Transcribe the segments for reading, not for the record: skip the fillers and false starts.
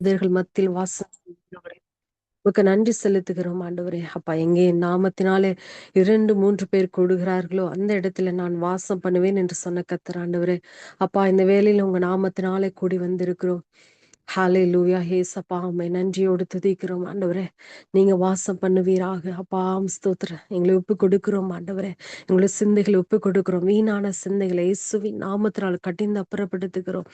இதர்கள் மத்தியில் வாசம் செய்கிறவரே, உமக்கு நன்றி செலுத்துகிறோம் ஆண்டவரே. அப்பா, எங்கே என் நாமத்தினாலே 2, 3 பேர் கூடுகிறார்களோ அந்த இடத்துல நான் வாசம் பண்ணுவேன் என்று சொன்ன கர்த்தர் ஆண்டவரே. அப்பா, இந்த வேளையில உங்க நாமத்தினாலே கூடி வந்திருக்கிறோம். ஹalleluya. ஏசப்பா, உம்மை நன்றியோடு துதிக்கிறோம் ஆண்டவரே. நீங்க வாசம் பண்ணுவீராக. அப்பா, ஸ்தோத்திரம். எங்களை ஒப்பு கொடுக்கிறோம் ஆண்டவரே. எங்களை சிந்தைகளை ஒப்பு கொடுக்கிறோம். வீணான சிந்தைகளை இயேசுவின் நாமத்தினால் கட்டிந்து அப்புறப்படுத்துகிறோம்.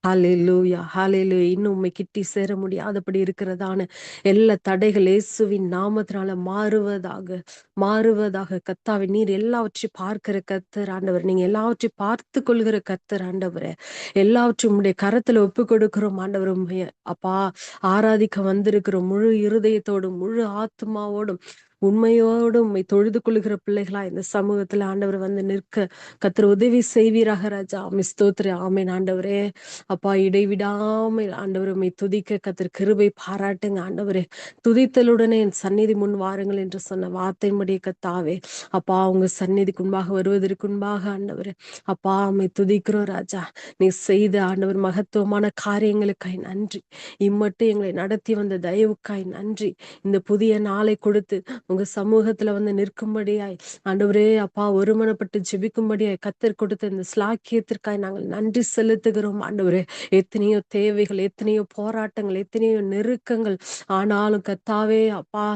ஹalleluya, ஹalleluya. இன்னும் உம்மை கிட்டி சேர முடியாதபடி இருக்கிறதான எல்லா தடைகள் இயேசுவின் நாமத்தினால மாறுவதாக, மாறுவதாக. கர்த்தாவே, நீர் எல்லாவற்றையும் பார்க்கிற கர்த்தர் ஆண்டவர். நீங்க எல்லாவற்றையும் பார்த்து கொள்கிற கர்த்தர் ஆண்டவரே. எல்லாவற்றையும் உம்முடைய கரத்துல ஒப்பு கொடுக்கிறோம் ஆண்டவர். உம்மை அப்பா ஆராதிக்க வந்திருக்கிறோம் முழு இருதயத்தோடும் முழு ஆத்மாவோடும் உண்மையோடும் உம்மை தொழுது கொள்கிற பிள்ளைகளா இந்த சமூகத்துல ஆண்டவர் வந்து நிற்க கர்த்தர் உதவி செய்வீராக ராஜா. ஆமென். ஸ்தோத்திரம். ஆமென் ஆண்டவரே. அப்பா, இடைவிடாமல் ஆண்டவர் உம்மை துதிக்க கர்த்தர் கிருபை பாராட்டுங்க ஆண்டவரே. துதித்தலுடனே என் சந்நிதி முன் வாருங்கள் என்று சொன்ன வார்த்தையின்படி கர்த்தாவே, அப்பா, உங்க சந்நிதிக்கு முன்பாக வருவதற்கு முன்பாக ஆண்டவரே, அப்பா, உம்மை துதிக்கிறோம் ராஜா. நீ செய்த ஆண்டவர் மகத்துவமான காரியங்களுக்காய் நன்றி. இம்மட்டும் எங்களை நடத்தி வந்த தயவுக்காய் நன்றி. இந்த புதிய நாளை கொடுத்து உங்க சமூகத்துல வந்து நிற்கும்படியாய் ஆண்டவரே, அப்பா, ஒருமனப்பட்டு ஜெபிக்கும்படியாய் கத்தர் கொடுத்த இந்த ஸ்லாக்கியத்திற்காய் நாங்கள் நன்றி செலுத்துகிறோம் ஆண்டவரே. எத்தனையோ தேவைகள், எத்தனையோ போராட்டங்கள், எத்தனையோ நெருக்கங்கள், ஆனாலும் கத்தாவே அப்பா,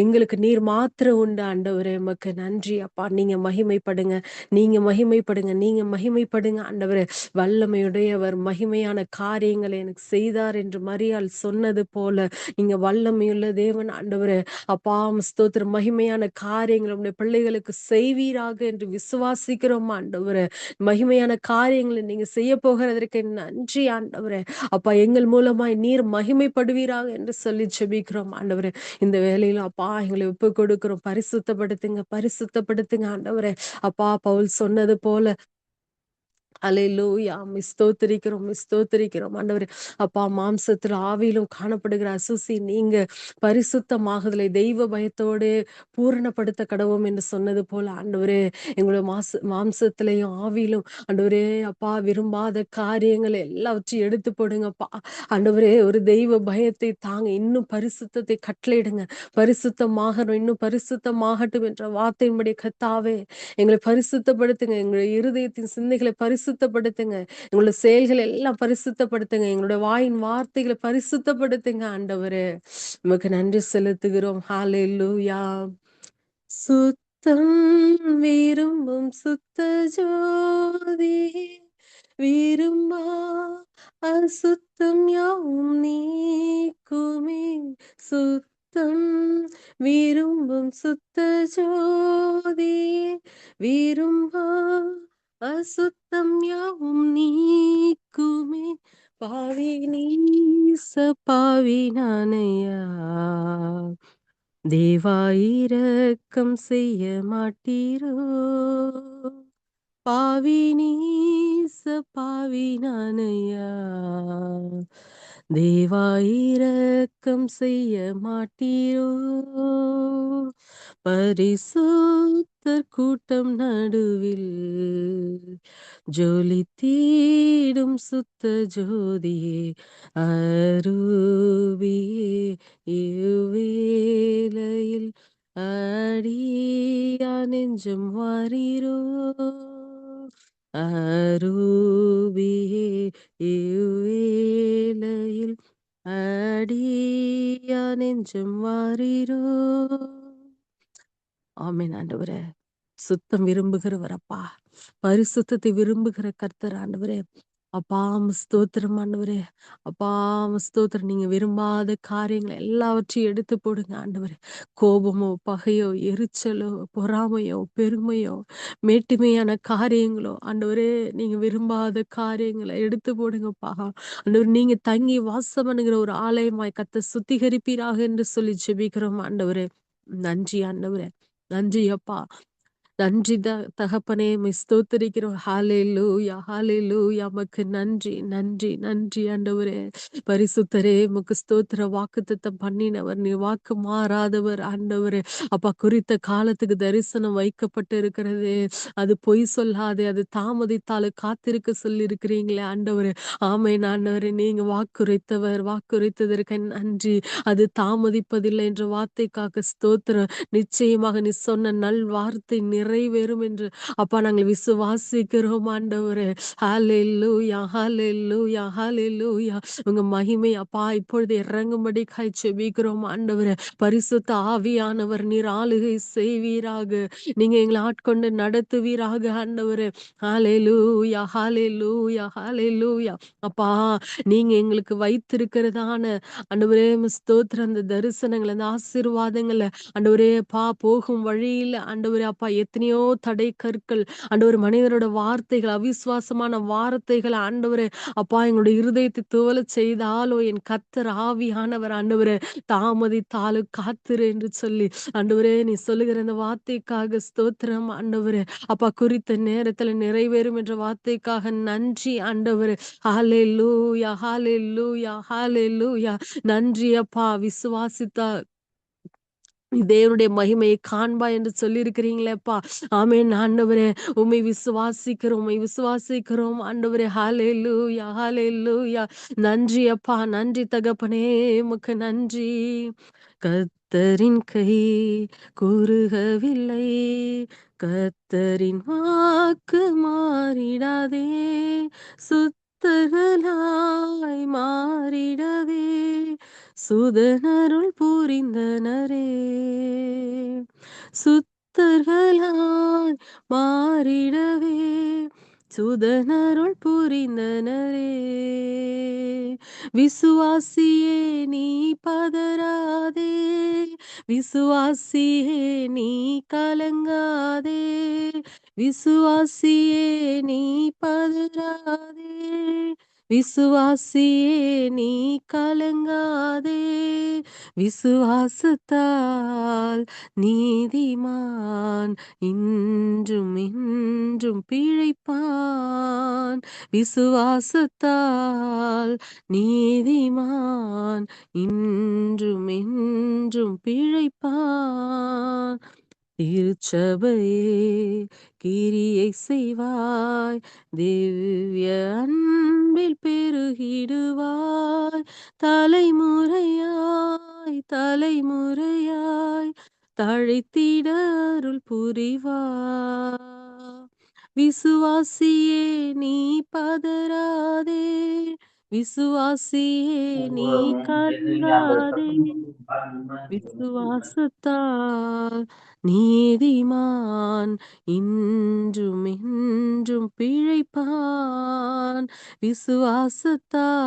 எங்களுக்கு நீர் மாத்திரம் உண்டு ஆண்டவரே. உமக்கு நன்றி அப்பா. நீங்க மகிமைப்படுங்க, நீங்க மகிமைப்படுங்க, நீங்க மகிமைப்படுங்க ஆண்டவரே. வல்லமையுடையவர் மகிமையான காரியங்களை எனக்கு செய்தார் என்று மரியாள் சொன்னது போல நீங்க வல்லமையுள்ள தேவன் ஆண்டவரே. அப்பா, ஸ்தோத்திரம். மகிமையான காரியங்கள் உம்முடைய பிள்ளைகளுக்கு செய்வீராக என்று விசுவாசிக்கிறோம் ஆண்டவரே. மகிமையான காரியங்களை நீங்க செய்ய போகிறதற்கு நன்றி ஆண்டவரே. அப்பா, எங்கள் மூலமாய் நீர் மகிமைப்படுவீராக என்று சொல்லி ஜெபிக்கிறோம் ஆண்டவரே. இந்த வேளையில அப்பா, எங்களை ஒப்பு கொடுக்கிறோம். பரிசுத்தப்படுத்துங்க, பரிசுத்தப்படுத்துங்க ஆண்டவரே. அப்பா, பவுல் சொன்னது போல அல்லேலூயா. ஸ்தோத்திரிக்கிறோம், ஸ்தோத்திரிக்கிறோம் ஆண்டவரே. அப்பா, மாம்சத்தில் ஆவியிலும் காணப்படுகிற அசுசி நீங்க பரிசுத்தமாகுதலை தெய்வ பயத்தோடு பூரணப்படுத்த கடவோம் என்று சொன்னது போல ஆண்டவரே, எங்களுடைய மாம்சத்திலையும் ஆவியிலும் ஆண்டவரே அப்பா, விரும்பாத காரியங்களை எல்லாவற்றையும் எடுத்து போடுங்கப்பா ஆண்டவரே. ஒரு தெய்வ பயத்தை தாங்க, இன்னும் பரிசுத்தத்தை கட்டளையிடுங்க. பரிசுத்தமாகணும், இன்னும் பரிசுத்தமாகட்டும் என்ற வார்த்தையின்படி கத்தாவே எங்களை பரிசுத்தப்படுத்துங்க. எங்களுடைய இருதயத்தின் சிந்தைகளை பரிசுத்தப்படுத்துங்க. எங்களுடைய செயல்களை எல்லாம் பரிசுத்தப்படுத்துங்க. எங்களுடைய வாயின் வார்த்தைகளை பரிசுத்தப்படுத்துங்க ஆண்டவரே. உமக்கு நன்றி செலுத்துகிறோம். ஹalleluya. சுத்தம் விரும்பும் சுத்த ஜோதி, விரும்பா அசுத்தம் யாவும் நீக்குமே. சுத்தம் விரும்பும் சுத்த ஜோதி, விரும்பா அசுத்தம் யாவும் நீக்குமே. பாவி நீச பாவி நானையா, தேவா இரக்கம் செய்ய மாட்டீரோ. பாவி நீச பாவி நானையா, தேவா இரக்கம் செய்ய மாட்டீரோ. பரிசுத்தர் கூட்டம் நடுவில் ஜொலி தீடும் சுத்த ஜோதியே, அரூபியே, இவ்வேளையில் அடியா நெஞ்சம் வாரீரோ. அரூபியே, இவ்வேளையில் அடியா நெஞ்சம் வாரீரோ. ஆமென் ஆண்டவரே. சுத்தம் விரும்புகிறவர் அப்பா, பரிசுத்தத்தை விரும்புகிற கர்த்தர் ஆண்டவரே. அப்பா, ஸ்தோத்திரம் ஆண்டவரே. அப்பா, ஸ்தோத்திரம். நீங்க விரும்பாத காரியங்களை எல்லாவற்றையும் எடுத்து போடுங்க ஆண்டவரே. கோபமோ, பகையோ, எரிச்சலோ, பொறாமையோ, பெருமையோ, மேட்டுமையான காரியங்களோ ஆண்டவரே, நீங்க விரும்பாத காரியங்களை எடுத்து போடுங்கப்பா ஆண்டவர். நீங்க தங்கி வாசம் பண்ணுகிற ஒரு ஆலயமாய் கர்த்தர் சுத்திகரிப்பீராக என்று சொல்லி ஜெபிக்கிறோம் ஆண்டவரே. நன்றி ஆண்டவரே. நன்றி அப்பா. நன்றி தகப்பனே, உம்மை ஸ்தோத்திரிக்கிறோம். ஹalleluya, ஹalleluya. உமக்கு நன்றி, நன்றி, நன்றி ஆண்டவரே. பரிசுத்தரே, உமக்கு ஸ்தோத்திர. வாக்குத்தத்தம் பண்ணினவர் நீ, வாக்கு மாறாதவர் ஆண்டவரே. அப்பா, குறித்த காலத்துக்கு தரிசனம் வைக்கப்பட்டு இருக்கிறது. அது பொய் சொல்லாதே, அது தாமதித்தாலும் காத்திருக்க சொல்லி இருக்கிறீங்களே ஆண்டவரே. ஆமென் ஆண்டவரே, நீங்க வாக்குரைத்தவர், வாக்குரைத்ததற்கு நன்றி. அது தாமதிப்பதில்லை என்ற வார்த்தைக்காக ஸ்தோத்திரம். நிச்சயமாக நீ சொன்ன நல் வார்த்தை நிறைவேறும் என்று அப்பா நாங்கள் விசுவாசிக்கிறோம் ஆண்டவரே. ஹalleluya, ஹalleluya, ஹalleluya. உங்க மகிமை அப்பா இப்பொழுது இறங்கும்படிக்காய் ஜெபிக்கிறோம் ஆண்டவரே. பரிசுத்த ஆவியானவர் நீர் ஆளுகை செய்வீராக. நீங்க எங்களை ஆட்கொண்டு நடத்துவீராக ஆண்டவரே. ஹalleluya, ஹalleluya, ஹalleluya. அப்பா, நீங்க எங்களுக்கு வைத்திருக்கிறதான ஆண்டவரே ஸ்தோத்திரம், அந்த தரிசனங்கள், அந்த ஆசீர்வாதங்கள ஆண்டவரே அப்பா, போகும் வழியில ஆண்டவரே அப்பா எத்தனையோ தடை கற்கள் ஆண்டவர், மனிதரோட வார்த்தைகள், அவிசுவாசமான வார்த்தைகள் ஆண்டவரே அப்பா எங்களுடைய இருதயத்தை துவளச் செய்தாலோ, என் கர்த்தர் ஆவியானவர் ஆண்டவரே தாமதித்தாலும் காத்திரு என்று சொல்லி ஆண்டவரே நீ சொல்லுகிற அந்த வார்த்தைக்காக ஸ்தோத்திரம் ஆண்டவரே. அப்பா, குறித்த நேரத்துல நிறைவேறும் என்ற வார்த்தைக்காக நன்றி ஆண்டவரே. ஹalleluya, ஹalleluya, ஹalleluya. நன்றி அப்பா. விசுவாசித்தா நீ தேவனுடைய மகிமையை காண்பா என்று சொல்லியிருக்கிறீங்களேப்பா. ஆமென் ஆண்டவரே. உம்மை விசுவாசிக்கிறோம், உம்மை விசுவாசிக்கிறோம் ஆண்டவரே. ஹalleluya, ஹalleluya. நன்றி அப்பா, நன்றி தகப்பனே, உமக்கு நன்றி. கர்த்தரின் கை குறுகவில்லை, கர்த்தரின் வாக்கு மாறிடாதே, சுத்தகலாய் மாறிடவே சுதனருள் புரிந்தனரே. சுத்தர்களாய் மாறிடவே சுதனருள் புரிந்தனரே. விசுவாசியே நீ பதறாதே, விசுவாசியே நீ கலங்காதே, விசுவாசியே நீ பதறாதே, விசுவாசியே நீ கலங்காதே. விசுவாசத்தால் நீதிமான் இன்றும் இன்றும் பிழைப்பான். விசுவாசத்தால் நீதிமான் இன்றும் இன்றும் பிழைப்பான். திருச்சபையே கிரியை செய்வாய், திவ்ய அன்பில் பெருகிடுவாய், தலைமுறையாய் தலைமுறையாய் தழைத்திட அருள் புரிவாய். விசுவாசியே நீ பதறாதே, விசுவாசியே நீ கலங்காதே, விசுவாசத்தால் நீதிமான் இன்றும் இன்றும் பிழைப்பான். விசுவாசத்தால்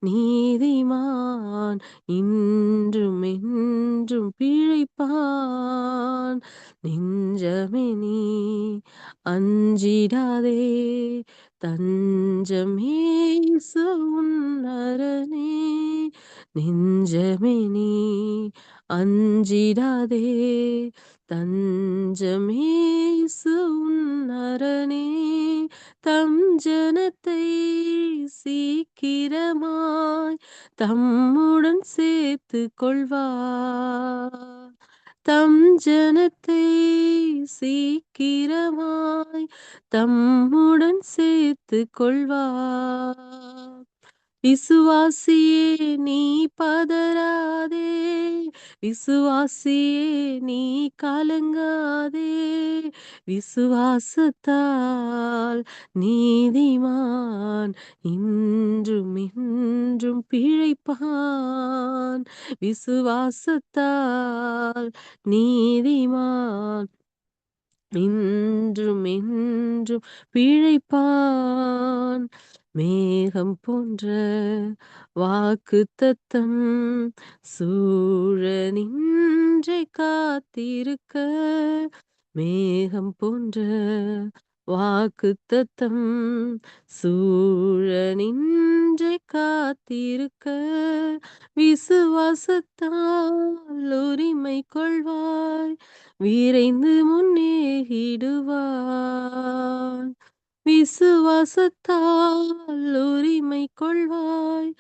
நீதிமான் இன்றும் இன்றும் பிழைப்பான். நெஞ்சமே நீ அஞ்சிடாதே, தஞ்சம் இயேசு உன் அரணே. நெஞ்சமே நீ அஞ்சிடாதே, தஞ்சம் இயேசு உன் அரணே. தம் ஜனத்தை சீக்கிரமாய் தம்முடன் சேர்த்து கொள்வார். தம் ஜனத்தை சீக்கிரமாய் தம்முடன் சேர்த்து கொள்வார். விசுவாசியே நீ பதறாதே, விசுவாசியே நீ கலங்காதே, விசுவாசத்தால் நீதிமான் இன்றும் இன்றும் பிழைப்பான். விசுவாசத்தால் நீதிமான் இன்றும் என்றும் பிழைப்பான். மேகம் போன்ற வாக்குத்தத்தம் சூழ நின்றை காத்திருக்க, மேகம் போன்ற வாக்குத்தத்தம் சூழ நின்று காத்திருக்க விசுவாசத்தால் உரிமை கொள்வாய் விரைந்து முன்னேறிடுவாய் விசுவாசத்தால் உரிமை கொள்வாய்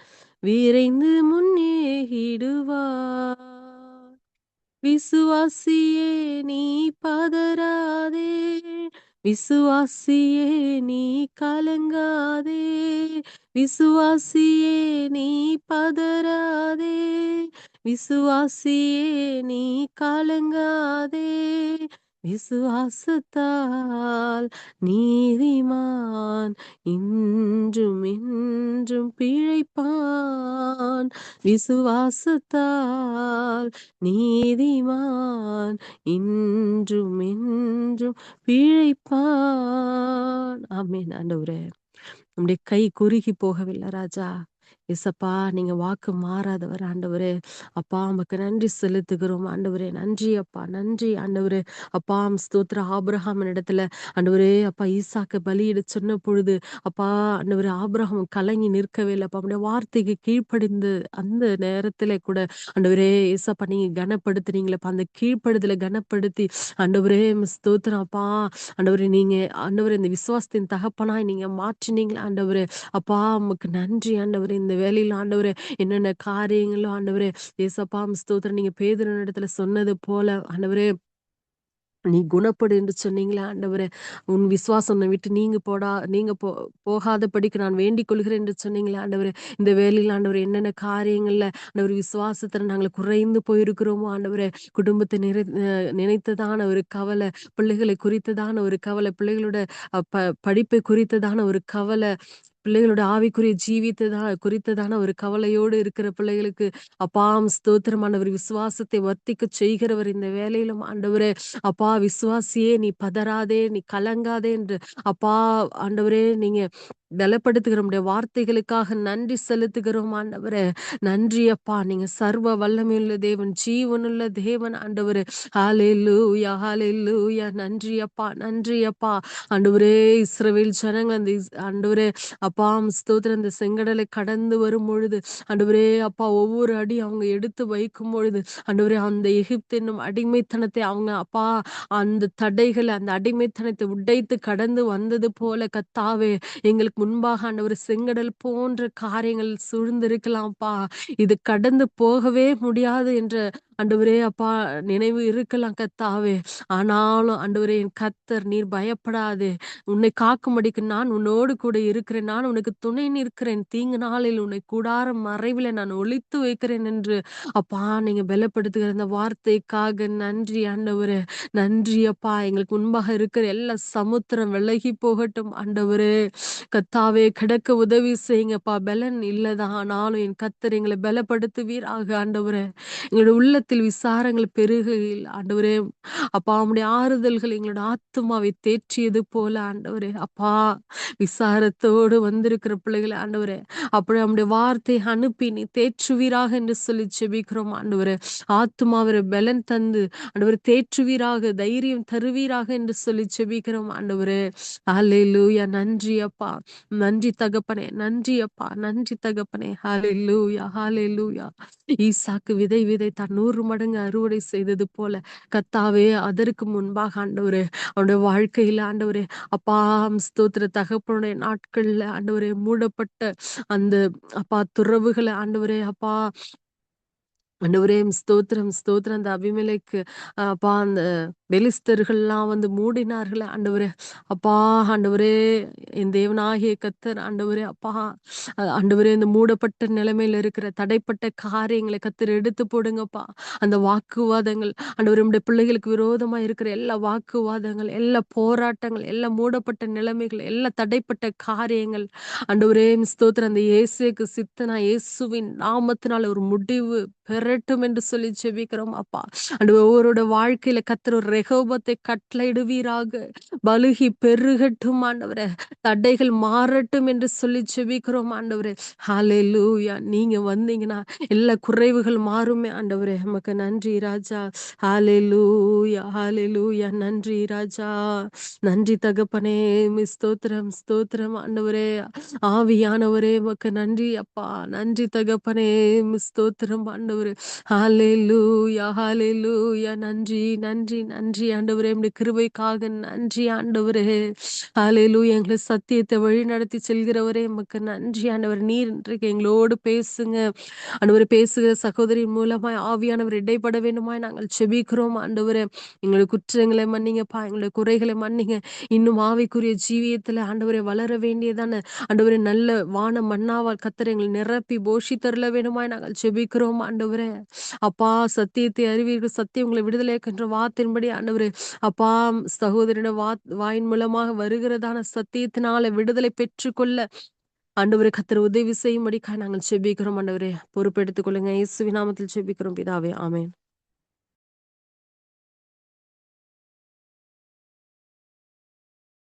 விரைந்து முன்னேறிடுவாய் விசுவாசியே நீ பதறாதே விசுவாசியே நீ கலங்காதே விசுவாசியே நீ பதறாதே விசுவாசியே நீ கலங்காதே விசுவாசத்தால் நீதிமான் இன்றும் என்றும் பிழைப்பான் விசுவாசத்தால் நீதிமான் இன்றும் என்றும் பிழைப்பான். ஆமென். ஆண்டவரே, நம்முடைய கை குறுகி போகவில்லை ராஜா. இசப்பா, நீங்க வாக்கு மாறாதவர் ஆண்டவரே. அப்பா, உமக்கு நன்றி செலுத்துகிறோம் ஆண்டவரே. நன்றி அப்பா, நன்றி ஆண்டவரே. அப்பா, ஸ்தோத்திர. ஆபிரகாம் இடத்துல ஆண்டவரே, அப்பா ஈசாக்கு பலியிட சொன்ன பொழுது அப்பா ஆண்டவரே, ஆபிரகாம் கலங்கி நிற்கவே இல்லை. அப்பா, அவருடைய வார்த்தைக்கு கீழ்ப்படிந்து அந்த நேரத்துல கூட ஆண்டவரே ஏசப்பா நீங்க கனப்படுத்துறீங்களப்பா. அந்த கீழ்ப்படுதலை கனப்படுத்தி ஆண்டவரே ஸ்தோத்திரம் அப்பா. ஆண்டவரே, நீங்க ஆண்டவரே இந்த விசுவாசத்தின் தகப்பனாய் நீங்க மாற்றினீங்களா ஆண்டவரே. அப்பா, உமக்கு நன்றி ஆண்டவரே. இந்த வேலையில ஆண்டவரே என்னென்ன காரியங்களும் ஆண்டவரே ஏசப்பா ஸ்தோத்திரம். நீங்க பேதுரு இடத்துல சொன்னது போல ஆண்டவரே, நீ குணப்படு என்று சொன்னீங்களே ஆண்டவரே. உன் விசுவாசம் உன்னை விட்டு நீங்க போகாதபடிக்கு நான் வேண்டிக் கொள்கிறேன் என்று சொன்னீங்களே ஆண்டவரே. இந்த வேலையில் ஆண்டவரே என்னென்ன காரியங்கள்ல ஆண்டவர் விசுவாசத்துல நாங்கள் குறைந்து போயிருக்கிறோமோ ஆண்டவரே. குடும்பத்தை நினைத்ததான ஒரு கவலை, பிள்ளைகளை குறித்ததான ஒரு கவலை, பிள்ளைகளோட படிப்பை குறித்ததான ஒரு கவலை, பிள்ளைகளோட ஆவிக்குரிய குறித்ததான ஒரு கவலையோடு இருக்கிற பிள்ளைகளுக்கு அப்பாம் ஸ்தோத்திரமானவர் விசுவாசத்தை வர்த்திக்க செய்கிறவர் இந்த வேலையிலும் ஆண்டவரே. அப்பா, விசுவாசியே நீ பதறாதே, நீ கலங்காதே என்று அப்பா ஆண்டவரே நீங்க பலப்படுத்துகிற நம்முடைய வார்த்தைகளுக்காக நன்றி செலுத்துகிறோம் ஆண்டவரே. நன்றி அப்பா. நீங்க சர்வ வல்லமையுள்ள தேவன், ஜீவனுள்ள தேவன் ஆண்டவரே. ஹalleluya, ஹalleluya. நன்றி அப்பா, நன்றி அப்பா. ஆண்டவரே, இஸ்ரவேல் ஜனங்கள் அந்த ஆண்டவரே அப்பா ஸ்தோத்திரம் இந்த செங்கடலை கடந்து வரும் பொழுது ஆண்டவரே அப்பா ஒவ்வொரு அடி அவங்க எடுத்து வைக்கும் பொழுது ஆண்டவரே அந்த எகிப்து என்னும் அடிமைத்தனத்தை அவங்க அப்பா அந்த தடைகளை அந்த அடிமைத்தனத்தை உடைத்து கடந்து வந்தது போல கத்தாவே எங்களுக்கு முன்பாக ஆண்டவர் செங்கடல் போன்ற காரியங்கள் சூழ்ந்திருக்கலாம்ப்பா. இது கடந்து போகவே முடியாது என்ற ஆண்டவரே அப்பா நினைவு இருக்கலாம் கத்தாவே. ஆனாலும் ஆண்டவரே என் கர்த்தர் நீர் பயப்படாதே, உன்னை காக்கும்படிக்கு நான் உன்னோடு கூட இருக்கிறேன், நான் உனக்கு துணை நிற்கிறேன், தீங்கு நாளில் உன்னை கூடாரம் மறைவில நான் ஒளித்து வைக்கிறேன் என்று அப்பா நீங்க பலப்படுத்துகிற இந்த வார்த்தைக்காக நன்றி ஆண்டவரே. நன்றி அப்பா. எங்களுக்கு முன்பாக இருக்கிற எல்லா சமுத்திரம் விலகி போகட்டும் ஆண்டவரே. கத்தாவே கிடக்க உதவி செய்யுங்கப்பா. பலன் இல்லதான், ஆனாலும் என் கர்த்தர் எங்களை பலப்படுத்துவீராக ஆண்டவரே. எங்களுடைய உள்ளத்தில் விசாரங்கள் பெருகையில் ஆண்டவரே அப்பா உம்முடைய ஆறுதல்கள் எங்களோட ஆத்துமாவை தேற்றியது போல ஆண்டவரே. அப்பா விசாரத்தோடு வந்திருக்கிற பிள்ளைகளை ஆண்டவரே அப்படி நம்முடைய வார்த்தையை அனுப்பி நீ தேற்றுவீராக என்று சொல்லி செபிக்கிறோம் ஆண்டவரே. ஆத்துமாவரை பலன் தந்து ஆண்டவரை தேற்றுவீராக, தைரியம் தருவீராக என்று சொல்லி செபிக்கிறோம் ஆண்டவரே. ஹalleluya. நன்றி அப்பா, நன்றி தகப்பனே, நன்றி அப்பா, நன்றி தகப்பனே. ஹalleluya, ஹalleluya. ஈசாக்கு விதை விதைத்தான் 100 மடங்கு அறுவடை செய்தது போல கத்தாவே அதற்கு முன்பாக ஆண்டவரே அவனுடைய வாழ்க்கையில ஆண்டவரே அப்பா ஸ்தோத்திர தகப்பனுடைய நாட்கள்ல ஆண்டவரே மூடப்பட்ட அந்த அப்பா துறவுகளை ஆண்டவரே அப்பா ஆண்டவரே ஸ்தோத்திரம் ஸ்தோத்திரம். அந்த அபிமெலேக்கு அப்பா அந்த பெலிஸ்தர்கள்லாம் வந்து மூடினார்களே ஆண்டவரே. அப்பா ஆண்டவரே என் தேவனாகிய கர்த்தர் ஆண்டவரே அப்பா ஆண்டவரே இந்த மூடப்பட்ட நிலைமையில இருக்கிற தடைப்பட்ட காரியங்களை கர்த்தர் எடுத்து போடுங்கப்பா. அந்த வாக்குவாதங்கள் ஆண்டவரே நம்முடைய பிள்ளைகளுக்கு விரோதமா இருக்கிற எல்லா வாக்குவாதங்கள், எல்லா போராட்டங்கள், எல்லா மூடப்பட்ட நிலைமைகள், எல்லா தடைப்பட்ட காரியங்கள் ஆண்டவரே ஸ்தோத்திரம். அந்த இயேசுக்கு சித்தனா இயேசுவின் நாமத்தினால ஒரு முடிவு பெறட்டும் என்று சொல்லி ஜெபிக்கிறோம் அப்பா. ஆண்டவரே, ஒவ்வொருவரோட வாழ்க்கையில கர்த்தர் ஒரு ரெகோபத்தை கட்டளையிடுவீராக. பலுகி பெருகட்டும் ஆண்டவரே. தடைகள் மாறட்டும் என்று சொல்லி ஜெபிக்கிறோம் ஆண்டவரே. ஹalleluya. நீங்க வந்தீங்கன்னா எல்லா குறைவுகள் மாறுமே ஆண்டவரே. உமக்கு நன்றி ராஜா. ஹalleluya, ஹalleluya. நன்றி ராஜா. நன்றி தகப்பனே. ஸ்தோத்திரம், ஸ்தோத்திரம் ஆண்டவரே. ஆவியானவரே உமக்கு நன்றி அப்பா. நன்றி தகப்பனே. ஸ்தோத்திரம் ஆண்டவரே. ஹalleluya, ஹalleluya. நன்றி, நன்றி, நன்றி ஆண்டவரே. உம்முடைய கிருபைக்காக நன்றி ஆண்டவரே. ஹalleluya. எங்களை சத்தியத்தை வழிநடத்தி செல்கிறவரே உமக்கு நன்றி ஆண்டவர். நீர் இன்றைக்கு எங்களோடு பேசுங்க ஆண்டவரே. பேசுகிற சகோதரியின் மூலமாய் ஆவியானவர் இடைப்பட வேண்டுமாய் நாங்கள் செபிக்கிறோம் ஆண்டவரே. எங்களுடைய குற்றங்களை மன்னிங்கப்பா. எங்களுடைய குறைகளை மன்னிங்க. இன்னும் ஆவிக்குரிய ஜீவியத்துல ஆண்டவரே வளர வேண்டியதான ஆண்டவரே நல்ல வான மன்னாவால் கர்த்தர் எங்களை நிரப்பி போஷித்தருள வேண்டுமாய் நாங்கள் செபிக்கிறோம் ஆண்டவரே. அப்பா, சத்தியத்தை அறிவீர்கள், சத்தியம் உங்களை விடுதலையாக்குன்ற வார்த்தையின்படி ஆண்டவரே அப்பா, சகோதரியோட வாயின் மூலமாக வருகிறதான சத்தியத்தினால விடுதலை பெற்றுக்கொள்ள ஆண்டவரே கர்த்தர் உதவி செய்யும்படிக்காய் நாங்கள் செபிக்கிறோம் ஆண்டவரே. பொறுப்பெடுத்துக் கொள்ளுங்க. இயேசுவின் நாமத்தில் செபிக்கிறோம் பிதாவே. ஆமென்.